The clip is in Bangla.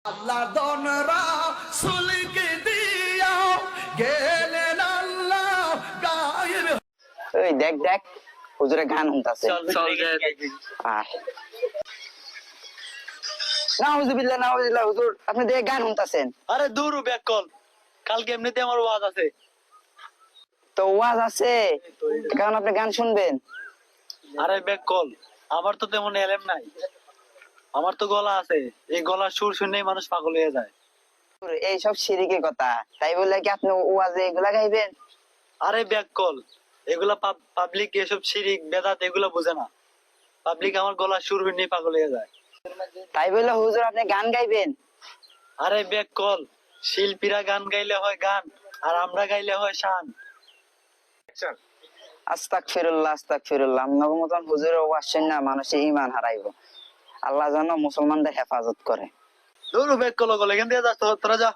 আল্লাহ দনরা সুলকে দিয়া গেলেন আল্লাহ গায়ের। ওই দেখ দেখ হুজুরে গান শুনতাছে। নাউজুবিল্লাহ নাউজুবিল্লাহ, হুজুর আপনি দেখে গান শুনতাছেন। আরে দূর ব্যাক কল, কালকে এমনিতে আমার ওয়াজ আছে। তো ওয়াজ আছে কারণ আপনি গান শুনবেন। আরে ব্যাক কল, আমার তো তেমন এলেম নাই, আমার তো গলা আছে, এই গলার সুর শুনেই মানুষ পাগল হয়ে যায়। এইসব শিরিকি কথা, তাই বলে কি আপনি ওয়াজে এগুলা গাইবেন? আরে ব্যাক কল, এগুলা পাবলিক এসব শিরিক বেদাত এগুলা বোঝে না, পাবলিক আমার গলার সুর শুনেই পাগল হয়ে যায়। তাই বলে হুজুর আপনি গান গাইবেন? আরে ব্যাক কল, শিল্পীরা গান গাইলে হয় গান, আর আমরা গাইলে হয় শান। আস্তাগফিরুল্লাহ আস্তাগফিরুল্লাহ, আপনার মতন হুজুরের ওয়াজ শুনে না মানুষের ঈমান হারাইবো। আল্লাহ যেন মুসলমানদের হেফাজত করে। দূর ব্যাক কল, এখান দিয়ে যা, তোরা যা।